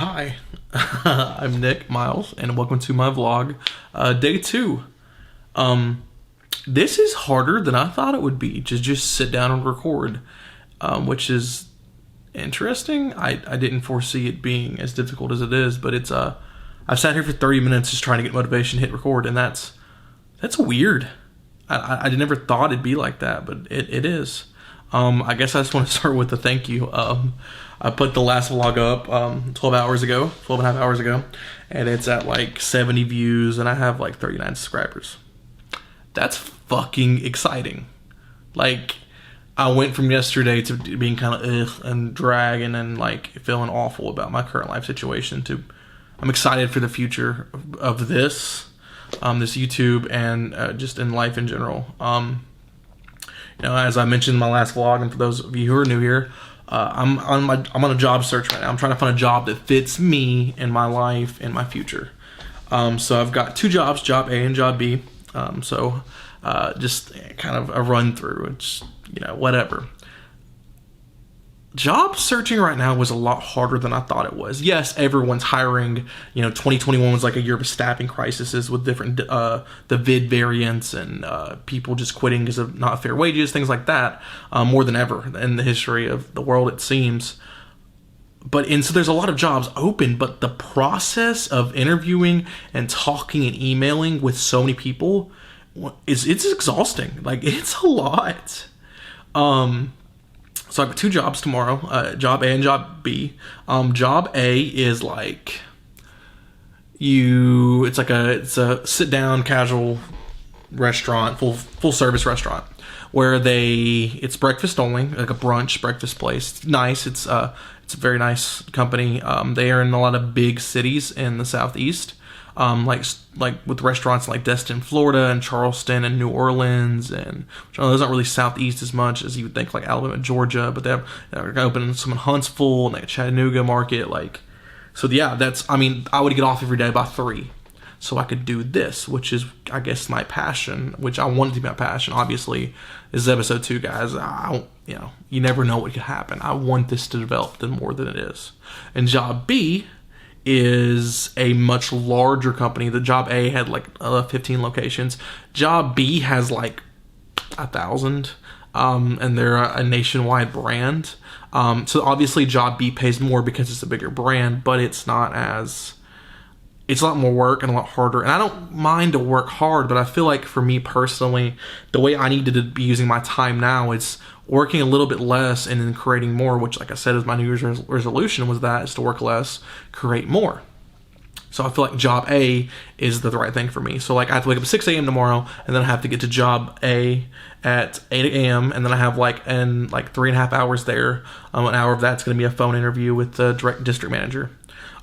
Hi, I'm Nick Miles, and welcome to my vlog, day 2. This is harder than I thought it would be to just sit down and record, which is interesting. I didn't foresee it being as difficult as it is, but it's I've sat here for 30 minutes just trying to get motivation to hit record, and that's weird. I never thought it'd be like that, but it is. I guess I just want to start with a thank you. I put the last vlog up 12 and a half hours ago, and it's at like 70 views, and I have like 39 subscribers. That's fucking exciting. Like, I went from yesterday to being kind of and dragging and like feeling awful about my current life situation to I'm excited for the future of this YouTube and just in life in general. You know, as I mentioned in my last vlog, and for those of you who are new here, I'm on a job search right now. I'm trying to find a job that fits me and my life and my future. So I've got 2 jobs, job A and job B. Just kind of a run through. It's, you know, whatever. Job searching right now was a lot harder than I thought it was. Yes, everyone's hiring. You know, 2021 was like a year of staffing crises with different the vid variants and people just quitting because of not fair wages, things like that, more than ever in the history of the world, it seems. So there's a lot of jobs open, but the process of interviewing and talking and emailing with so many people it's exhausting. Like, it's a lot. So I've got 2 jobs tomorrow, job A and job B. Job A is like it's a sit down casual restaurant, full service restaurant where it's breakfast only, like a brunch breakfast place. It's nice. It's a very nice company. They are in a lot of big cities in the Southeast. Like with restaurants like Destin, Florida, and Charleston, and New Orleans, and which I know those aren't really southeast as much as you would think, like Alabama, Georgia, but they're opening some in Huntsville and like Chattanooga market, like. So yeah, I would get off every day by 3, so I could do this, which is, I guess, my passion, which I wanted to be my passion. Obviously, this is episode 2, guys. You never know what could happen. I want this to develop more than it is. And job B is a much larger company. The job A had like 15 locations. Job B has like 1,000, and they're a nationwide brand. So obviously job B pays more because it's a bigger brand, but it's a lot more work and a lot harder. And I don't mind to work hard, but I feel like for me personally, the way I need to be using my time now is working a little bit less and then creating more, which, like I said, is my New Year's resolution is to work less, create more. So I feel like job A is the right thing for me. So like I have to wake up at 6 a.m. tomorrow, and then I have to get to job A at 8 a.m. and then I have like 3.5 hours there. An hour of that's going to be a phone interview with the district manager.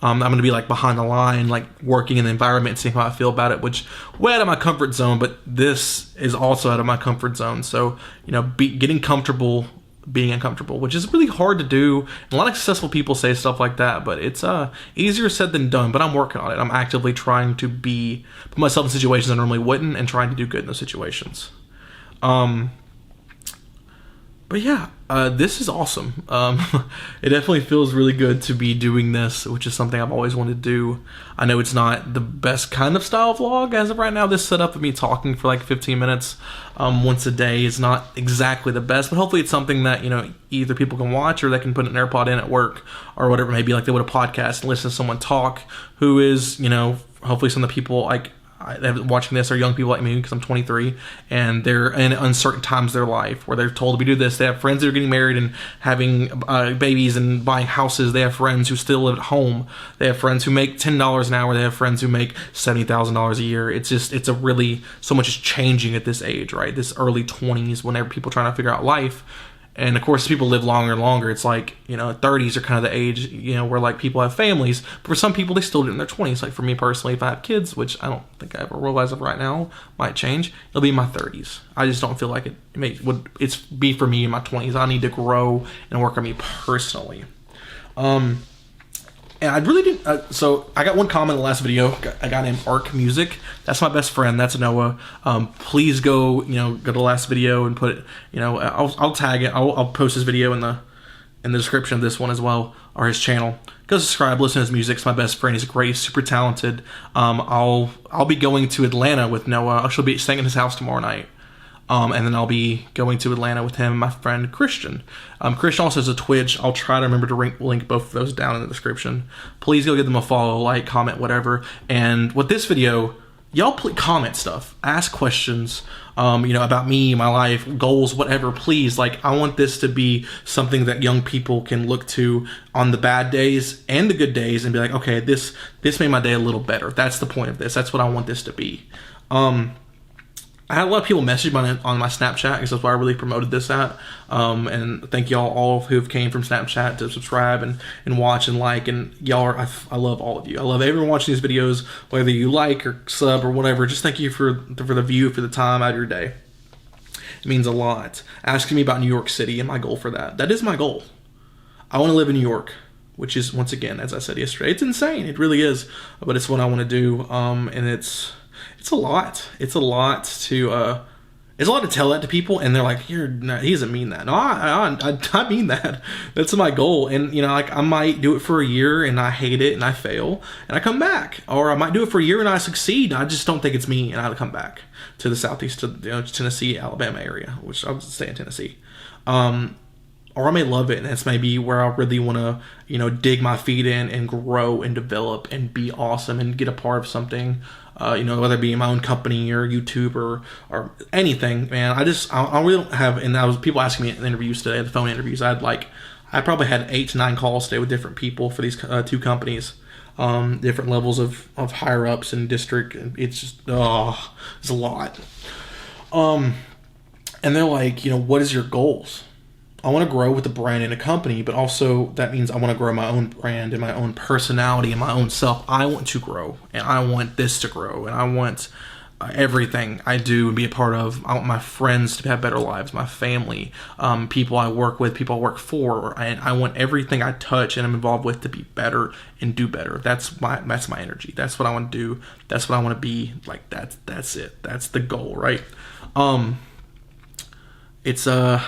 I'm going to be like behind the line, like working in the environment and seeing how I feel about it, which way out of my comfort zone, but this is also out of my comfort zone. So, you know, getting comfortable being uncomfortable, which is really hard to do. And a lot of successful people say stuff like that, but it's easier said than done, but I'm working on it. I'm actively trying to put myself in situations I normally wouldn't and trying to do good in those situations. But yeah, this is awesome. It definitely feels really good to be doing this, which is something I've always wanted to do. I know it's not the best kind of style vlog as of right now. This setup of me talking for like 15 minutes once a day is not exactly the best, but hopefully it's something that, you know, either people can watch or they can put an AirPod in at work or whatever. Maybe like they would a podcast and listen to someone talk who is, you know, hopefully some of the people watching this are young people like me, because I'm 23, and they're in uncertain times of their life where they're told to do this. They have friends that are getting married and having babies and buying houses. They have friends who still live at home. They have friends who make $10 an hour. They have friends who make $70,000 a year. So much is changing at this age, right? This early 20s, whenever people are trying to figure out life. And of course, people live longer and longer. It's like, you know, 30s are kind of the age, you know, where like people have families. But for some people, they still do it in their 20s. Like for me personally, if I have kids, which I don't think I ever realize of right now, might change, it'll be in my 30s. I just don't feel like it's be for me in my 20s. I need to grow and work on me personally. And I really didn't, so I got one comment in the last video, a guy named Arc Music. That's my best friend. That's Noah. Please go to the last video and put it, I'll tag it. I'll post this video in in the description of this one as well, or his channel. Go subscribe, listen to his music. It's my best friend. He's great, super talented. I'll be going to Atlanta with Noah. I shall be staying at his house tomorrow night. And then I'll be going to Atlanta with him and my friend Christian. Christian also has a Twitch. I'll try to remember to link both of those down in the description. Please go give them a follow, like, comment, whatever. And with this video, y'all please comment stuff. Ask questions, about me, my life, goals, whatever. Please, I want this to be something that young people can look to on the bad days and the good days and be like, okay, this made my day a little better. That's the point of this. That's what I want this to be. I had a lot of people message me on my Snapchat because that's why I really promoted this at. And thank y'all all who have came from Snapchat to subscribe and watch and like. And y'all I love all of you. I love everyone watching these videos, whether you like or sub or whatever. Just thank you for the view, for the time out of your day. It means a lot. Asking me about New York City and my goal for that. That is my goal. I want to live in New York, which is, once again, as I said yesterday, it's insane. It really is. But it's what I want to do. And it's a lot. It's a lot to tell that to people, and they're like, he doesn't mean that. No, I mean that. That's my goal. And, I might do it for a year, and I hate it, and I fail, and I come back. Or I might do it for a year, and I succeed. I just don't think it's me, and I come back to the southeast, to Tennessee, Alabama area, which I would say in Tennessee. Or I may love it, and that's maybe where I really want to, dig my feet in and grow and develop and be awesome and get a part of something, whether it be my own company or YouTube or anything, man. I really don't have, and that was people asking me in interviews today, the phone interviews. I probably had 8 to 9 calls today with different people for these 2 companies, different levels of higher ups and district. And it's just, it's a lot. And they're like, what is your goals? I want to grow with the brand in a company, but also that means I want to grow my own brand and my own personality and my own self. I want to grow, and I want this to grow, and I want everything I do and be a part of. I want my friends to have better lives, my family, people I work with, people I work for, and I want everything I touch and I'm involved with to be better and do better. That's my energy. That's what I want to do. That's what I want to be. Like, that's it. That's the goal, right? It's a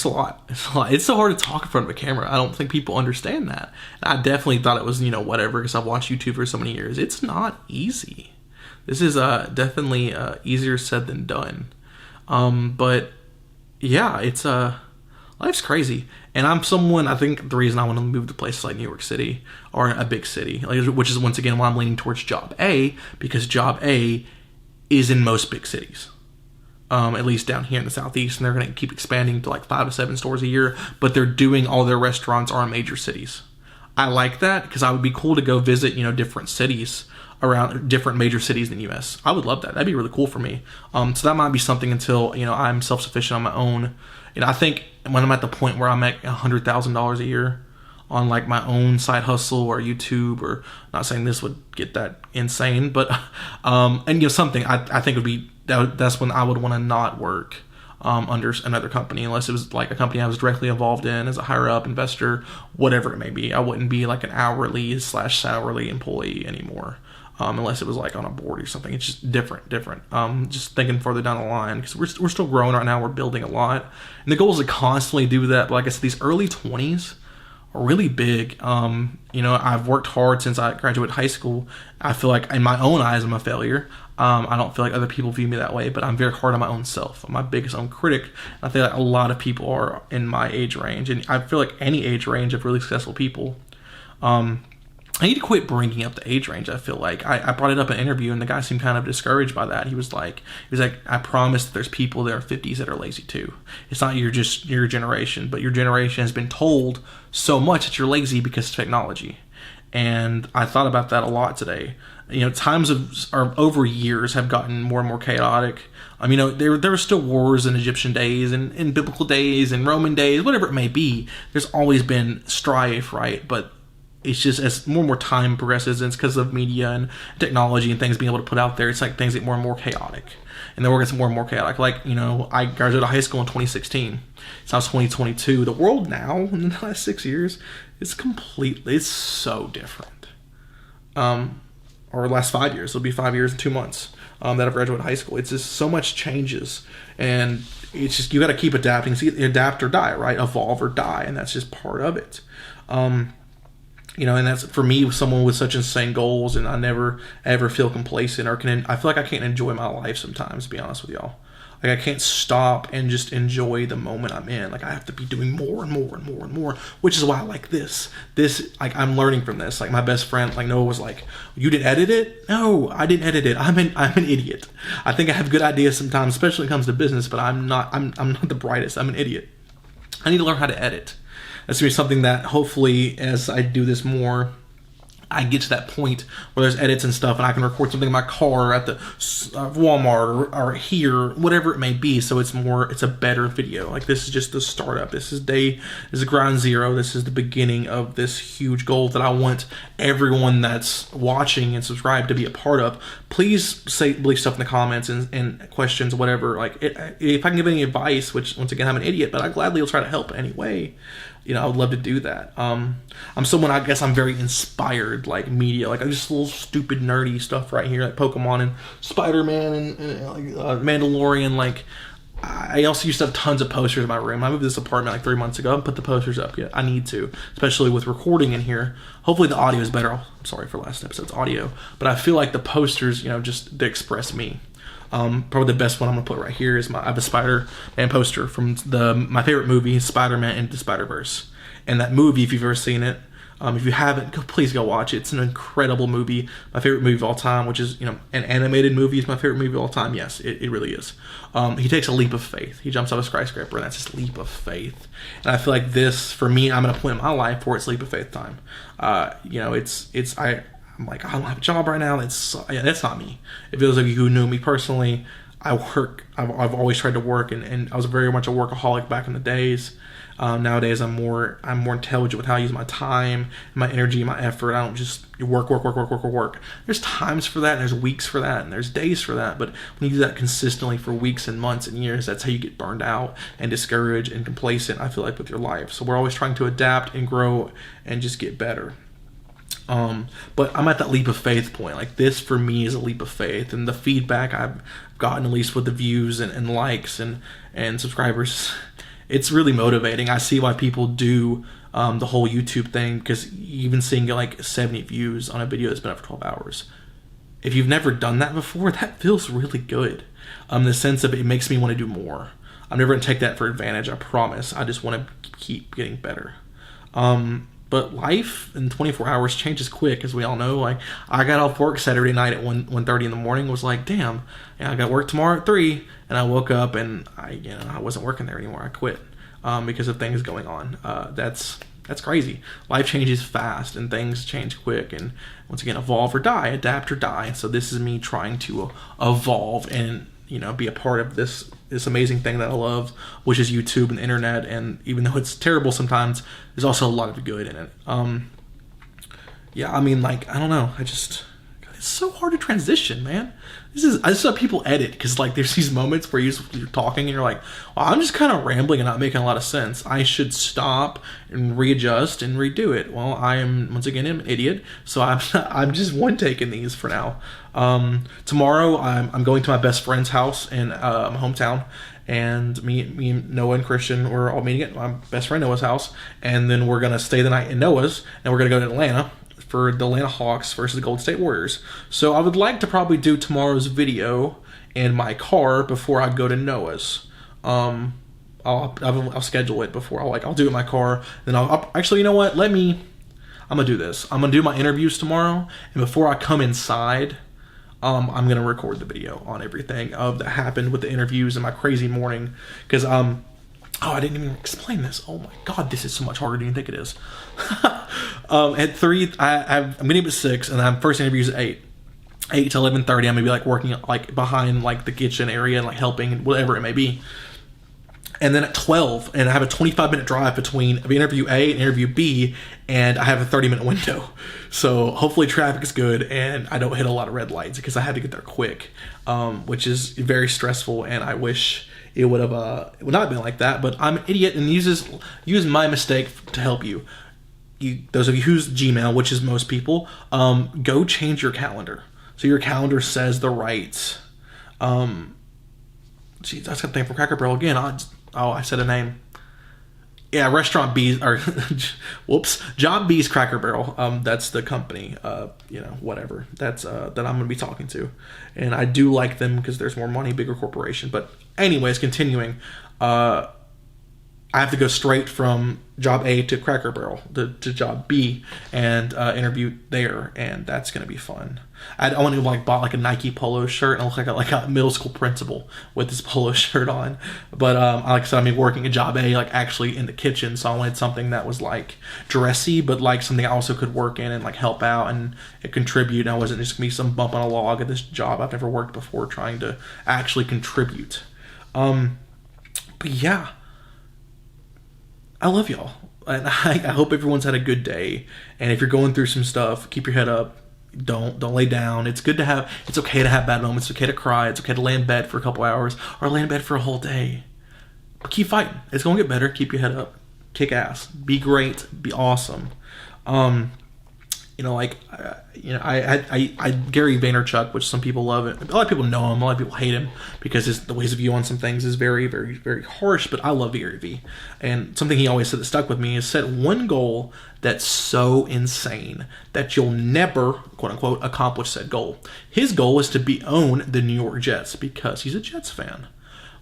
lot. It's a lot. It's so hard to talk in front of a camera. I don't think people understand that. I definitely thought it was, whatever, because I've watched YouTube for so many years. It's not easy. This is definitely easier said than done. But yeah, it's life's crazy. And I'm someone, I think the reason I want to move to places like New York City or a big city, which is once again why I'm leaning towards Job A, because Job A is in most big cities. At least down here in the southeast, and they're going to keep expanding to 5 to 7 stores a year, but they're doing all their restaurants are in major cities. I like that because I would be cool to go visit, different cities around different major cities in the U.S. I would love that. That'd be really cool for me. So that might be something until, I'm self-sufficient on my own. I think when I'm at the point where I'm at $100,000 a year on my own side hustle or YouTube, or not saying this would get that insane, but and something I think would be that's when I would want to not work under another company, unless it was a company I was directly involved in as a higher up investor, whatever it may be. I wouldn't be an hourly / salary employee anymore, unless it was on a board or something. It's just different. Just thinking further down the line, because we're still growing right now. We're building a lot, and the goal is to constantly do that. But like I said, these early 20s are really big. I've worked hard since I graduated high school. I feel like in my own eyes I'm a failure. I don't feel like other people view me that way, but I'm very hard on my own self. I'm my biggest own critic. I feel like a lot of people are in my age range, and I feel like any age range of really successful people. I need to quit bringing up the age range. I feel like I brought it up in an interview, and the guy seemed kind of discouraged by that. He was like, I promise that there's people that are 50s that are lazy too. It's not your generation, but your generation has been told so much that you're lazy because of technology. And I thought about that a lot today. Times over years have gotten more and more chaotic. There were still wars in Egyptian days and in biblical days and Roman days, whatever it may be. There's always been strife, right? But it's just as more and more time progresses, and it's because of media and technology and things being able to put out there, it's things get more and more chaotic. And the world gets more and more chaotic. I graduated high school in 2016. So now it's 2022. The world now, in the last 6 years, it's so different. Or the last 5 years. It'll be 5 years and 2 months. that I've graduated high school. It's just so much changes, and it's just you got to keep adapting. So adapt or die, right? Evolve or die, and that's just part of it. And that's for me, someone with such insane goals, and I never ever feel complacent or I feel like I can't enjoy my life sometimes. To be honest with y'all, like I can't stop and just enjoy the moment I'm in. Like I have to be doing more and more and more and more, which is why I like this. Like I'm learning from this. Like my best friend, like Noah, was like, "You didn't edit it?" No, I didn't edit it. I'm an idiot. I think I have good ideas sometimes, especially when it comes to business, but I'm not the brightest. I'm an idiot. I need to learn how to edit. That's going to be something that hopefully, as I do this more, I get to that point where there's edits and stuff, and I can record something in my car at the Walmart or here, whatever it may be. So it's a better video. Like this is just the startup. This is ground zero. This is the beginning of this huge goal that I want everyone that's watching and subscribed to be a part of. Please leave stuff in the comments and questions, whatever. Like if I can give any advice, which once again I'm an idiot, but I gladly will try to help anyway. I would love to do that. I'm someone, I guess I'm very inspired, like media, like just little stupid nerdy stuff right here, like Pokemon and Spider-Man and like Mandalorian. Like I also used to have tons of posters in my room. I moved this apartment like 3 months ago. I haven't put the posters up yet. I need to, especially with recording in here. Hopefully the audio is better. I'm sorry for last episode's audio, but I feel like the posters, just they express me. Probably the best one I'm gonna put right here is I have a Spider-Man poster from my favorite movie, Spider-Man Into the Spider-Verse. And that movie, if you've ever seen it, if you haven't, please go watch it. It's an incredible movie. My favorite movie of all time, which is, an animated movie is my favorite movie of all time. Yes, it really is. He takes a leap of faith. He jumps off a skyscraper, and that's his leap of faith. And I feel like this, for me, I'm at a point in my life where it's leap of faith time. I'm like, I don't have a job right now. That's not me. If those of you who knew me personally, I work. I've always tried to work, and I was very much a workaholic back in the days. Nowadays, I'm more intelligent with how I use my time, my energy, my effort. I don't just work. There's times for that, and there's weeks for that, and there's days for that. But when you do that consistently for weeks and months and years, that's how you get burned out and discouraged and complacent, I feel like, with your life. So we're always trying to adapt and grow and just get better. But I'm at that leap of faith point. Like this for me is a leap of faith, and the feedback I've gotten, at least with the views and likes and subscribers, it's really motivating. I see why people do the whole YouTube thing, because even seeing like 70 views on a video that's been up for 12 hours. If you've never done that before, that feels really good. In the sense of it makes me want to do more. I'm never going to take that for advantage, I promise. I just want to keep getting better. But life in 24 hours changes quick, as we all know. Like I got off work Saturday night at 1:30 in the morning. Was like, damn, I got work tomorrow at 3, and I woke up and I wasn't working there anymore. I quit because of things going on. That's crazy. Life changes fast and things change quick. And once again, evolve or die, adapt or die. So this is me trying to evolve and be a part of this amazing thing that I love, which is YouTube and the internet. And even though it's terrible sometimes, there's also a lot of good in it. I don't know. It's so hard to transition, man. I just saw people edit, because like there's these moments where you're talking and you're like, well, I'm just kind of rambling and not making a lot of sense. I should stop and readjust and redo it. Well, I am once again an idiot, so I'm just one taking these for now. Tomorrow I'm going to my best friend's house in my hometown, and me and Noah and Christian, we're all meeting at my best friend Noah's house, and then we're gonna stay the night in Noah's, and we're gonna go to Atlanta for the Atlanta Hawks versus the Golden State Warriors. So I would like to probably do tomorrow's video in my car before I go to Noah's. I'll schedule it before. I'll do it in my car. Then I'll actually, you know what? I'm gonna do this. I'm gonna do my interviews tomorrow, and before I come inside, I'm gonna record the video on everything that happened with the interviews and my crazy morning. Because I didn't even explain this. Oh my God, this is so much harder than you think it is. At 3, I'm getting up at 6, and I'm first interviews at 8. 8 to 11:30, I'm gonna be like working like behind like the kitchen area and like helping, whatever it may be. And then at 12, and I have a 25-minute drive between interview A and interview B, and I have a 30-minute window. So hopefully traffic is good, and I don't hit a lot of red lights, because I had to get there quick, which is very stressful, and I wish it would not been like that. But I'm an idiot and use my mistake to help you. Those of you who use Gmail, which is most people, go change your calendar. So your calendar says the right Geez, I was gonna think for Cracker Barrel again. I said a name. Yeah, Restaurant B's or whoops, Job B's Cracker Barrel. That's the company. Whatever. That's that I'm gonna be talking to, and I do like them because there's more money, bigger corporation. But anyways, continuing. I have to go straight from job A to Cracker Barrel to job B and interview there, and that's gonna be fun. I want to bought like a Nike polo shirt and I look like a middle school principal with this polo shirt on. But like I said, I'm working a job A like actually in the kitchen, so I wanted something that was like dressy, but like something I also could work in and like help out and contribute. And I wasn't just gonna be some bump on a log at this job I've never worked before, trying to actually contribute. But yeah. I love y'all. And I hope everyone's had a good day. And if you're going through some stuff, keep your head up. Don't lay down. It's okay to have bad moments. It's okay to cry. It's okay to lay in bed for a couple hours or lay in bed for a whole day. But keep fighting. It's going to get better. Keep your head up. Kick ass. Be great. Be awesome. I Gary Vaynerchuk, which some people love it. A lot of people know him. A lot of people hate him because the ways of view on some things is very, very, very harsh. But I love Gary V. And something he always said that stuck with me is set one goal that's so insane that you'll never, quote unquote, accomplish said goal. His goal is to own the New York Jets because he's a Jets fan.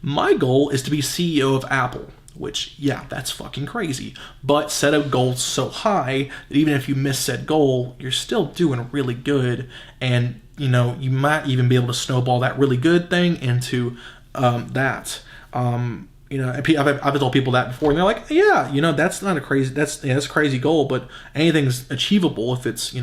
My goal is to be CEO of Apple. Which, yeah, that's fucking crazy. But set a goal so high that even if you miss said goal, you're still doing really good. And, you might even be able to snowball that really good thing into that. I've told people that before, and they're like, yeah, that's not that's a crazy goal, but anything's achievable if it's,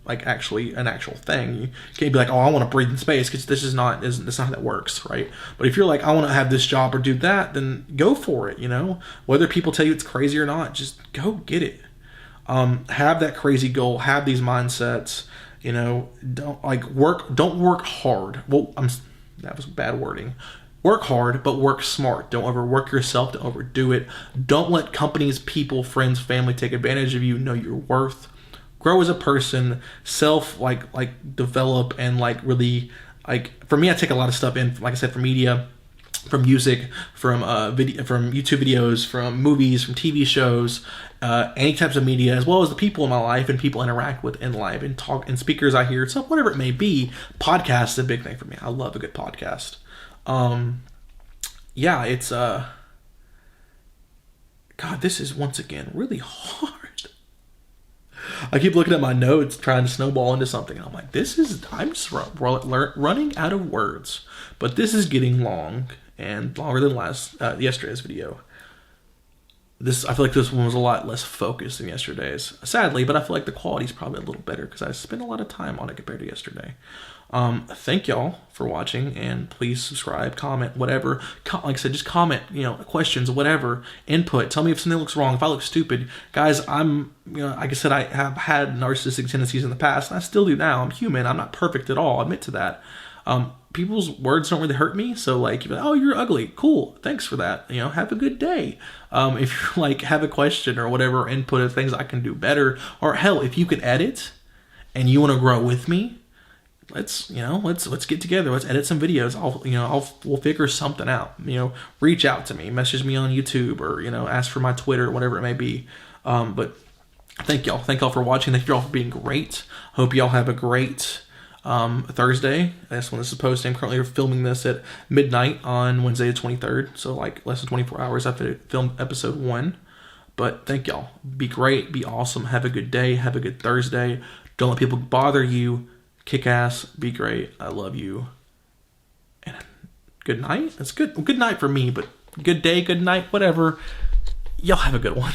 like actually an actual thing. You can't be like, oh, I want to breathe in space, because that's not how that works, right? But if you're like, I want to have this job or do that, then go for it. Whether people tell you it's crazy or not, just go get it. Have that crazy goal. Have these mindsets. Don't work hard. Well, that was bad wording. Work hard, but work smart. Don't overwork yourself. Don't overdo it. Don't let companies, people, friends, family take advantage of you. Know your worth. Grow as a person, develop, and really, for me, I take a lot of stuff in, like I said, from media, from music, from from YouTube videos, from movies, from TV shows, any types of media, as well as the people in my life and people I interact with in life and talk and speakers I hear, so whatever it may be. Podcasts is a big thing for me. I love a good podcast. It's God, this is once again really hard. I keep looking at my notes, trying to snowball into something. And I'm like, I'm just running out of words. But this is getting long, and longer than yesterday's video. I feel like this one was a lot less focused than yesterday's. Sadly, but I feel like the quality's probably a little better because I spent a lot of time on it compared to yesterday. Thank y'all for watching, and please subscribe, comment, whatever. Like I said, just comment, questions, whatever, input. Tell me if something looks wrong, if I look stupid. Guys, like I said, I have had narcissistic tendencies in the past, and I still do now. I'm human. I'm not perfect at all. I admit to that. People's words don't really hurt me, so you're like, oh, you're ugly. Cool. Thanks for that. Have a good day. If you have a question or whatever, input of things I can do better, or hell, if you can edit and you want to grow with me, let's get together. Let's edit some videos. We'll figure something out. Reach out to me, message me on YouTube, or ask for my Twitter, whatever it may be. But thank y'all for watching. Thank y'all for being great. Hope y'all have a great Thursday. That's when this is posting. I'm currently filming this at midnight on Wednesday the 23rd, so less than 24 hours after I filmed episode 1. But thank y'all. Be great. Be awesome. Have a good day. Have a good Thursday. Don't let people bother you. Kick ass, be great, I love you, and good night. That's good. Good night for me, but good day, good night, whatever. Y'all have a good one.